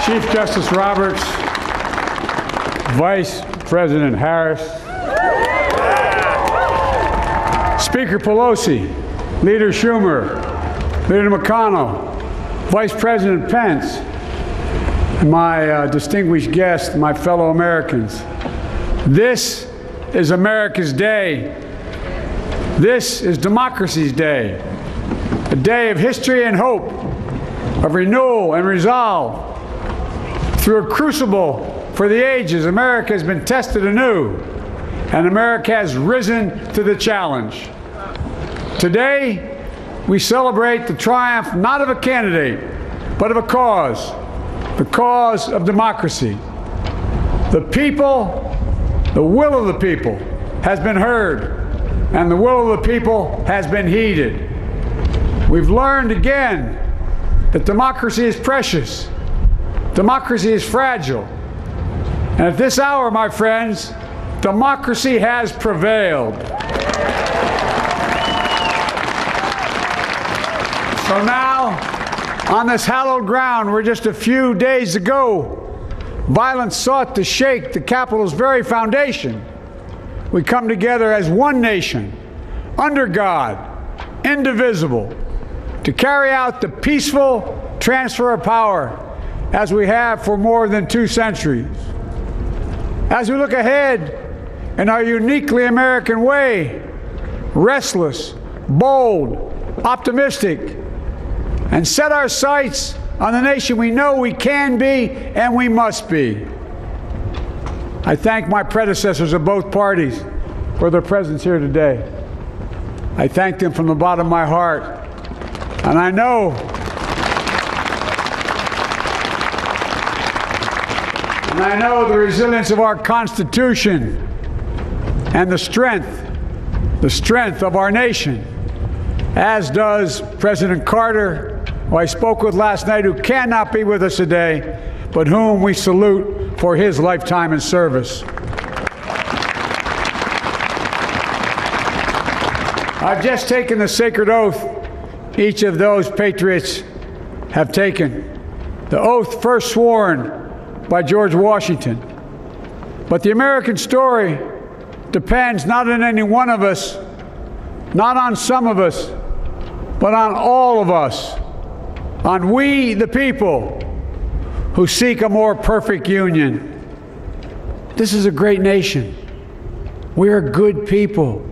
Chief Justice Roberts, Vice President Harris, Speaker Pelosi, Leader Schumer, Leader McConnell, Vice President Pence, and my distinguished guests, my fellow Americans. This is America's day. This is democracy's day, a day of history and hope, of renewal and resolve. Through a crucible for the ages, America has been tested anew, and America has risen to the challenge. Today, we celebrate the triumph not of a candidate, but of a cause, the cause of democracy. The people, the will of the people has been heard, and the will of the people has been heeded. We've learned again that democracy is precious. Democracy is fragile. And at this hour, my friends, democracy has prevailed. So now, on this hallowed ground where just a few days ago, violence sought to shake the Capitol's very foundation, we come together as one nation, under God, indivisible, to carry out the peaceful transfer of power as we have for more than 2 centuries. As we look ahead in our uniquely American way, restless, bold, optimistic, and set our sights on the nation we know we can be and we must be. I thank my predecessors of both parties for their presence here today. I thank them from the bottom of my heart. And I know the resilience of our Constitution and the strength of our nation, as does President Carter, who I spoke with last night, who cannot be with us today, but whom we salute for his lifetime in service. I've just taken the sacred oath each of those patriots have taken, the oath first sworn by George Washington. But the American story depends not on any one of us, not on some of us, but on all of us, on we the people who seek a more perfect union. This is a great nation. We are good people.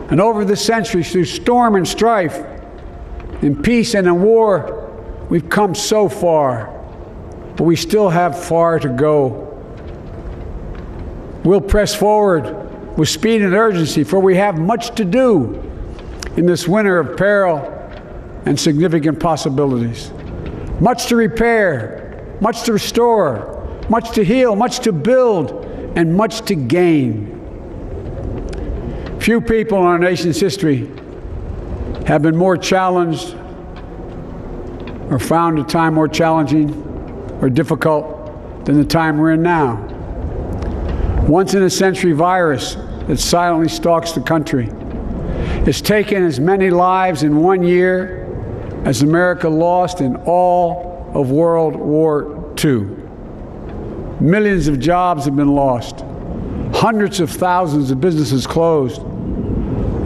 And over the centuries, through storm and strife, in peace and in war, we've come so far, but we still have far to go. We'll press forward with speed and urgency, for we have much to do in this winter of peril and significant possibilities. Much to repair, much to restore, much to heal, much to build, and much to gain. Few people in our nation's history have been more challenged or found a time more challenging or difficult than the time we're in now. Once-in-a-century virus that silently stalks the country has taken as many lives in 1 year as America lost in all of World War II. Millions of jobs have been lost. Hundreds of thousands of businesses closed.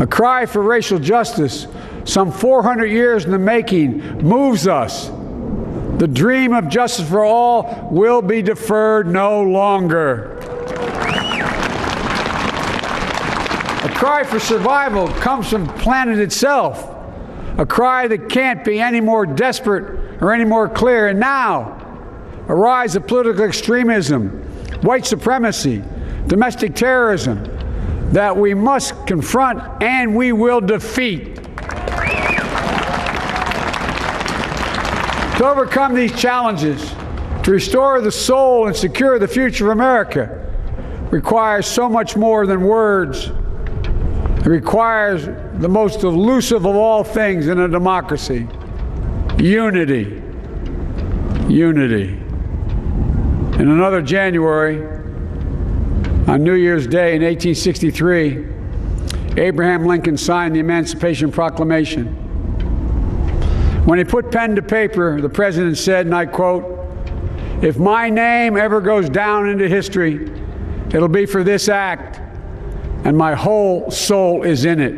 A cry for racial justice, some 400 years in the making, moves us. The dream of justice for all will be deferred no longer. A cry for survival comes from the planet itself, a cry that can't be any more desperate or any more clear. And now, a rise of political extremism, white supremacy, domestic terrorism, that we must confront and we will defeat. To overcome these challenges, to restore the soul and secure the future of America, requires so much more than words. It requires the most elusive of all things in a democracy: unity. Unity. In another January, on New Year's Day in 1863, Abraham Lincoln signed the Emancipation Proclamation. When he put pen to paper, the president said, and I quote, If my name ever goes down into history, it'll be for this act, and my whole soul is in it.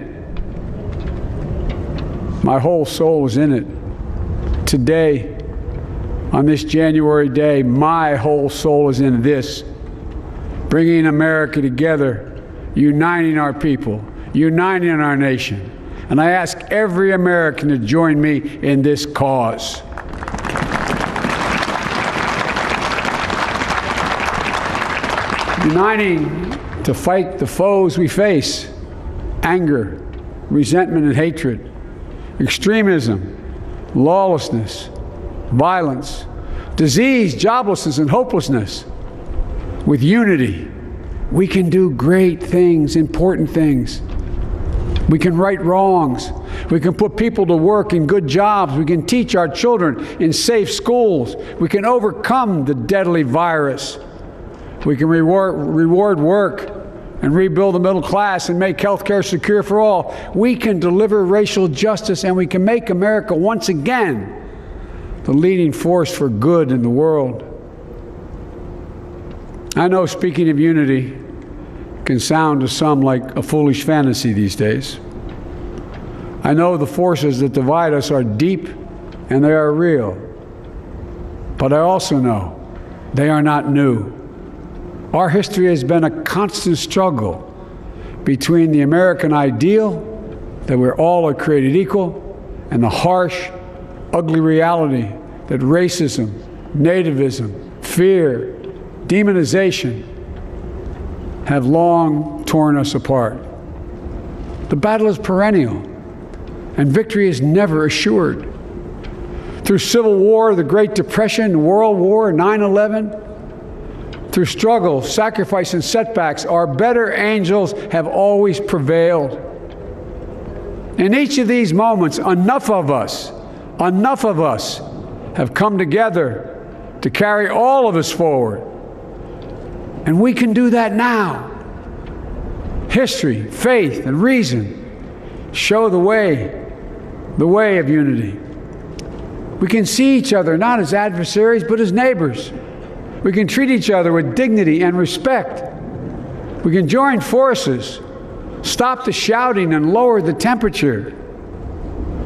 My whole soul is in it. Today, on this January day, my whole soul is in this, bringing America together, uniting our people, uniting our nation. And I ask every American to join me in this cause. Uniting to fight the foes we face: anger, resentment and hatred, extremism, lawlessness, violence, disease, joblessness, and hopelessness. With unity, we can do great things, important things. We can right wrongs. We can put people to work in good jobs. We can teach our children in safe schools. We can overcome the deadly virus. We can reward work and rebuild the middle class and make health care secure for all. We can deliver racial justice, and we can make America once again the leading force for good in the world. I know speaking of unity can sound to some like a foolish fantasy these days. I know the forces that divide us are deep and they are real. But I also know they are not new. Our history has been a constant struggle between the American ideal that we're all are created equal and the harsh, ugly reality that racism, nativism, fear, demonization have long torn us apart. The battle is perennial, and victory is never assured. Through Civil War, the Great Depression, World War, 9/11, through struggle, sacrifice, and setbacks, our better angels have always prevailed. In each of these moments, enough of us have come together to carry all of us forward. And we can do that now. History, faith, and reason show the way of unity. We can see each other not as adversaries, but as neighbors. We can treat each other with dignity and respect. We can join forces, stop the shouting, and lower the temperature.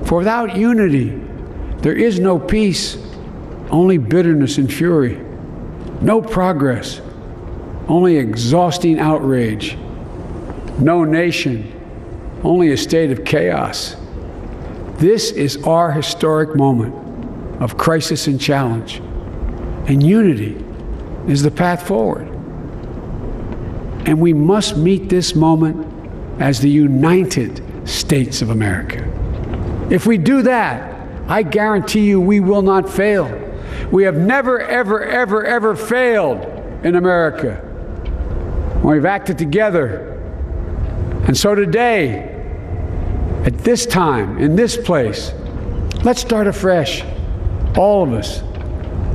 For without unity, there is no peace, only bitterness and fury. No progress, only exhausting outrage. No nation, only a state of chaos. This is our historic moment of crisis and challenge, and unity is the path forward. And we must meet this moment as the United States of America. If we do that, I guarantee you we will not fail. We have never, ever, ever, ever failed in America when we've acted together. And so today, at this time, in this place, let's start afresh, all of us.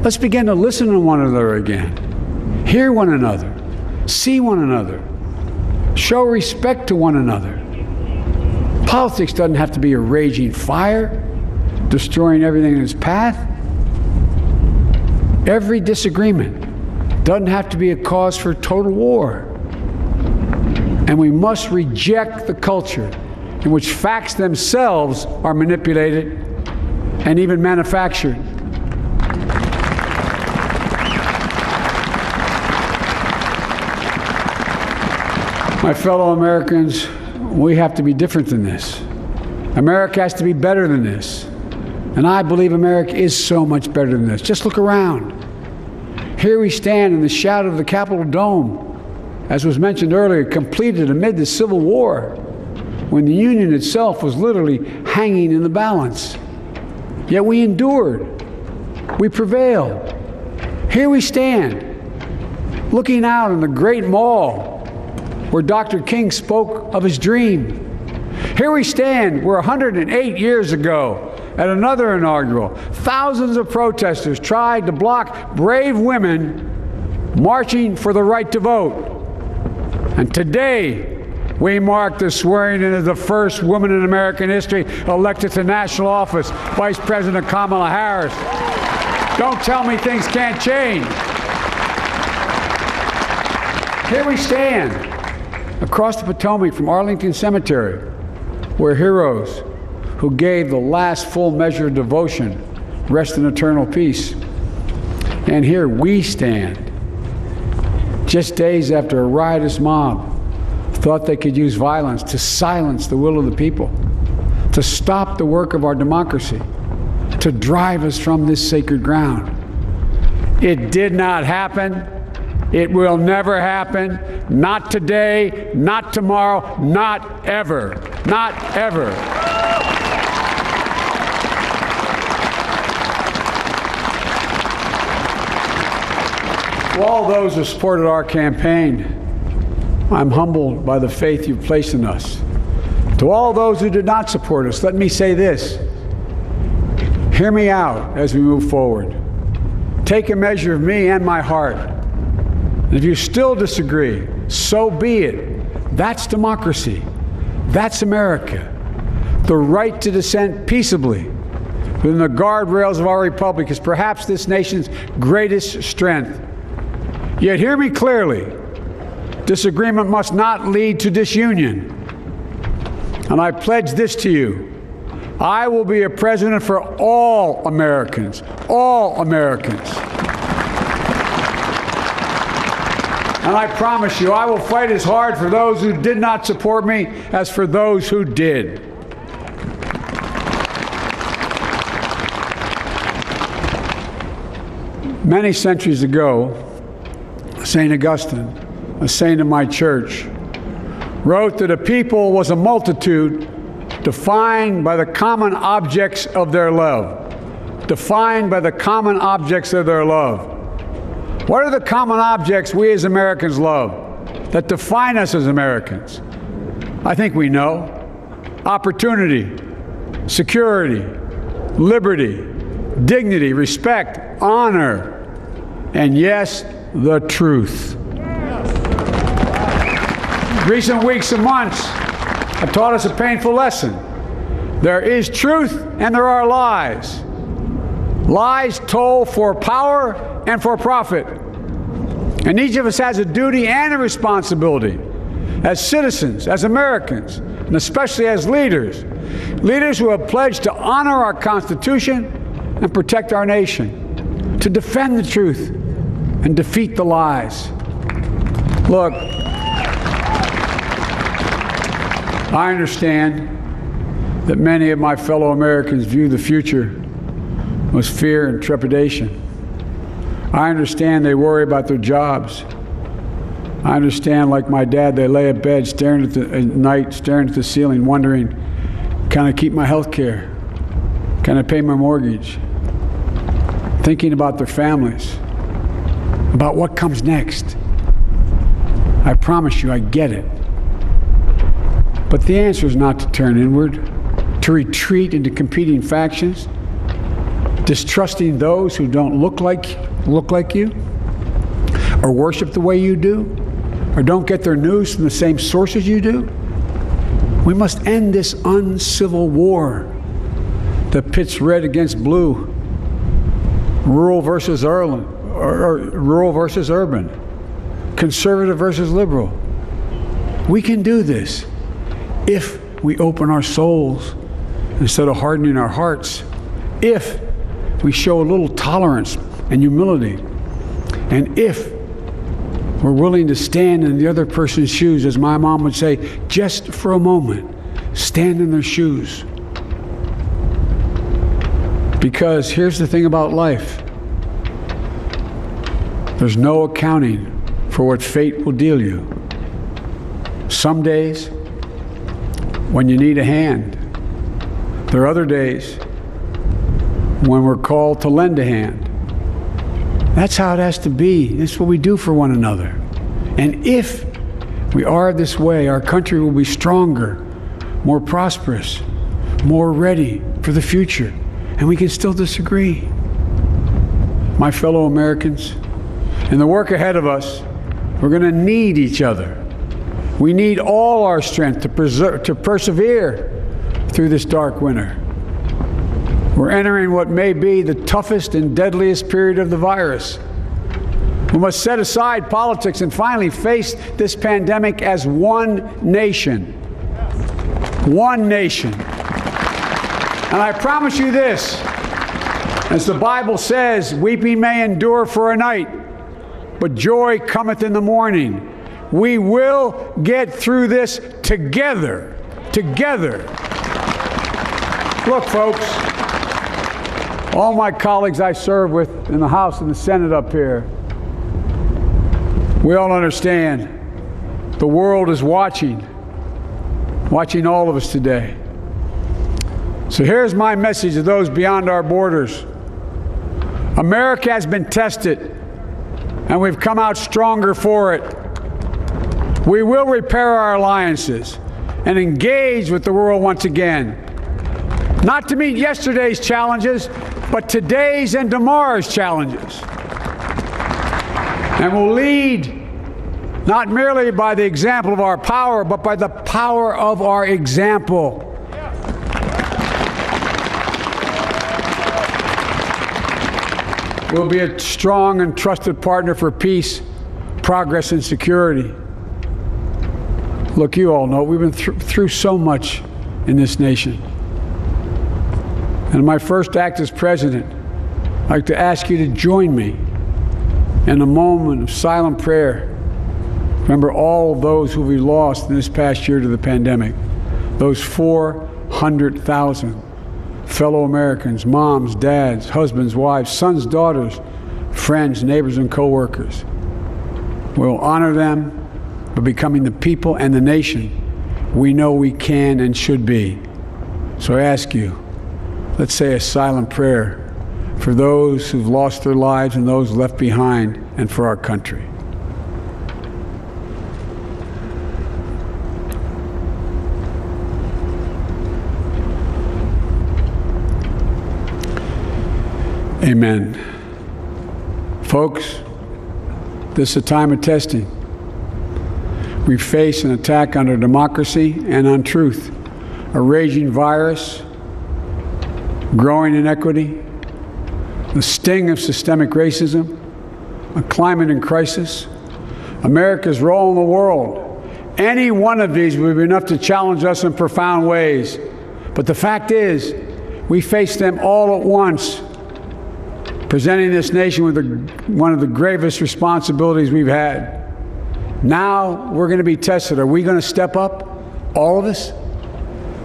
Let's begin to listen to one another again, hear one another, see one another, show respect to one another. Politics doesn't have to be a raging fire, destroying everything in its path. Every disagreement doesn't have to be a cause for total war. And we must reject the culture in which facts themselves are manipulated and even manufactured. My fellow Americans, we have to be different than this. America has to be better than this. And I believe America is so much better than this. Just look around. Here we stand in the shadow of the Capitol Dome, as was mentioned earlier, completed amid the Civil War, when the Union itself was literally hanging in the balance. Yet we endured. We prevailed. Here we stand, looking out on the great mall where Dr. King spoke of his dream. Here we stand where 108 years ago, at another inaugural, thousands of protesters tried to block brave women marching for the right to vote. And today, we mark the swearing in of the first woman in American history elected to national office, Vice President Kamala Harris. Don't tell me things can't change. Here we stand across the Potomac from Arlington Cemetery, where heroes who gave the last full measure of devotion rest in eternal peace. And here we stand, just days after a riotous mob thought they could use violence to silence the will of the people, to stop the work of our democracy, to drive us from this sacred ground. It did not happen. It will never happen. Not today, not tomorrow, not ever. Not ever. To all those who supported our campaign, I'm humbled by the faith you've placed in us. To all those who did not support us, let me say this. Hear me out as we move forward. Take a measure of me and my heart. And if you still disagree, so be it. That's democracy. That's America. The right to dissent peaceably within the guardrails of our republic is perhaps this nation's greatest strength. Yet hear me clearly. Disagreement must not lead to disunion. And I pledge this to you. I will be a president for all Americans. All Americans. And I promise you, I will fight as hard for those who did not support me as for those who did. Many centuries ago, St. Augustine, a saint of my church, wrote that a people was a multitude defined by the common objects of their love. Defined by the common objects of their love. What are the common objects we as Americans love that define us as Americans? I think we know. Opportunity, security, liberty, dignity, respect, honor, and yes, the truth. Recent weeks and months have taught us a painful lesson. There is truth and there are lies. Lies told for power and for profit. And each of us has a duty and a responsibility as citizens, as Americans, and especially as leaders. Leaders who have pledged to honor our Constitution and protect our nation, to defend the truth and defeat the lies. Look, I understand that many of my fellow Americans view the future with fear and trepidation. I understand they worry about their jobs. I understand, like my dad, they lay at bed at night, staring at the ceiling, wondering, can I keep my health care? Can I pay my mortgage? Thinking about their families, about what comes next. I promise you, I get it. But the answer is not to turn inward, to retreat into competing factions, distrusting those who don't look like you, or worship the way you do, or don't get their news from the same sources you do. We must end this uncivil war that pits red against blue, rural versus urban, conservative versus liberal. We can do this if we open our souls instead of hardening our hearts, if we show a little tolerance and humility, and if we're willing to stand in the other person's shoes, as my mom would say, just for a moment, stand in their shoes. Because here's the thing about life. There's no accounting for what fate will deal you. Some days, when you need a hand. There are other days when we're called to lend a hand. That's how it has to be. That's what we do for one another. And if we are this way, our country will be stronger, more prosperous, more ready for the future. And we can still disagree. My fellow Americans, in the work ahead of us, we're going to need each other. We need all our strength to persevere through this dark winter. We're entering what may be the toughest and deadliest period of the virus. We must set aside politics and finally face this pandemic as one nation. One nation. And I promise you this, as the Bible says, weeping may endure for a night, but joy cometh in the morning. We will get through this together. Together. Look, folks, all my colleagues I serve with in the House and the Senate up here, we all understand the world is watching all of us today. So here's my message to those beyond our borders. America has been tested, and we've come out stronger for it. We will repair our alliances and engage with the world once again, not to meet yesterday's challenges, but today's and tomorrow's challenges. And we'll lead not merely by the example of our power, but by the power of our example. We'll be a strong and trusted partner for peace, progress, and security. Look, you all know we've been through so much in this nation. And in my first act as president, I'd like to ask you to join me in a moment of silent prayer. Remember all those who we lost in this past year to the pandemic. Those 400,000 fellow Americans, moms, dads, husbands, wives, sons, daughters, friends, neighbors, and co-workers. We'll honor them by becoming the people and the nation we know we can and should be. So I ask you, let's say a silent prayer for those who've lost their lives and those left behind, and for our country. Amen. Folks, this is a time of testing. We face an attack on our democracy and on truth, a raging virus, growing inequity, the sting of systemic racism, a climate in crisis, America's role in the world. Any one of these would be enough to challenge us in profound ways. But the fact is, we face them all at once, presenting this nation with one of the gravest responsibilities we've had. Now we're going to be tested. Are we going to step up, all of us?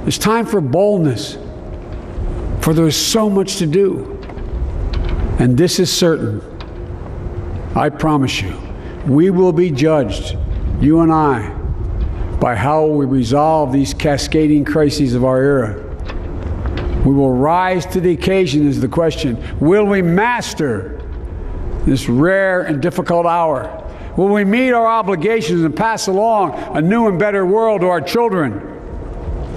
It's time for boldness, for there is so much to do. And this is certain. I promise you, we will be judged, you and I, by how we resolve these cascading crises of our era. We will rise to the occasion is the question. Will we master this rare and difficult hour? Will we meet our obligations and pass along a new and better world to our children?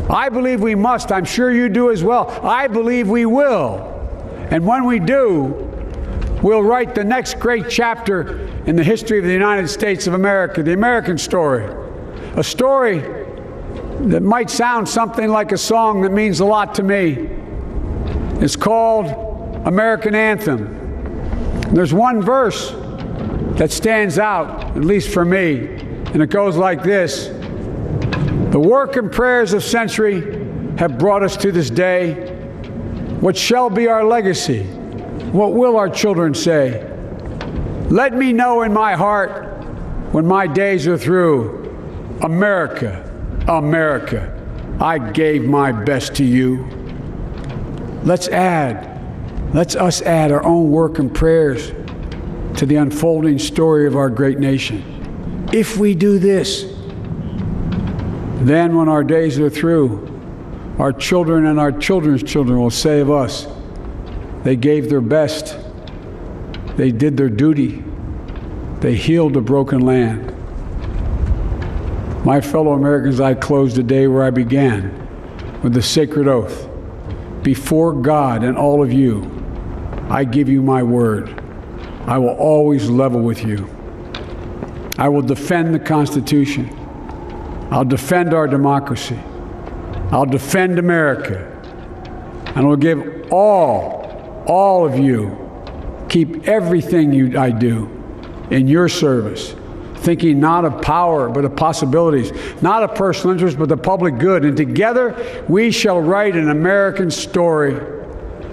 I believe we must. I'm sure you do as well. I believe we will. And when we do, we'll write the next great chapter in the history of the United States of America, the American story. A story that might sound something like a song that means a lot to me. It's called American Anthem. There's one verse that stands out, at least for me, and it goes like this. The work and prayers of century have brought us to this day. What shall be our legacy? What will our children say? Let me know in my heart when my days are through. America, America, I gave my best to you. Let's us add our own work and prayers to the unfolding story of our great nation. If we do this, then when our days are through, our children and our children's children will say of us, they gave their best, they did their duty, they healed a broken land. My fellow Americans, I close the day where I began, with the sacred oath. Before God and all of you, I give you my word. I will always level with you. I will defend the Constitution. I'll defend our democracy. I'll defend America. and will give all of you, keep everything I do in your service, thinking not of power, but of possibilities, not of personal interest, but the public good. And together we shall write an American story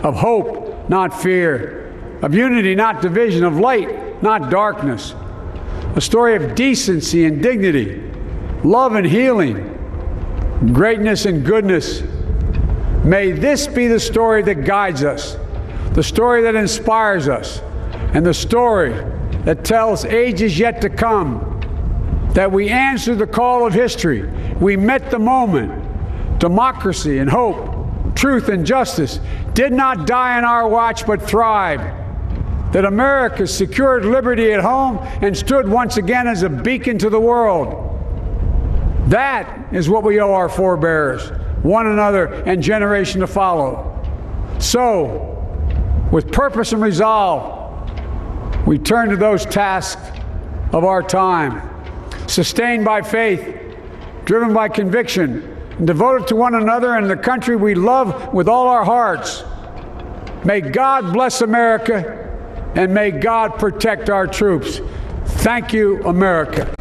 of hope, not fear, of unity, not division, of light, not darkness, a story of decency and dignity, love and healing, greatness and goodness. May this be the story that guides us, the story that inspires us, and the story that tells ages yet to come that we answered the call of history. We met the moment. Democracy and hope, truth and justice did not die on our watch but thrived. That America secured liberty at home and stood once again as a beacon to the world. That is what we owe our forebears, one another, and generation to follow. So, with purpose and resolve, we turn to those tasks of our time, sustained by faith, driven by conviction, and devoted to one another and the country we love with all our hearts. May God bless America, and may God protect our troops. Thank you, America.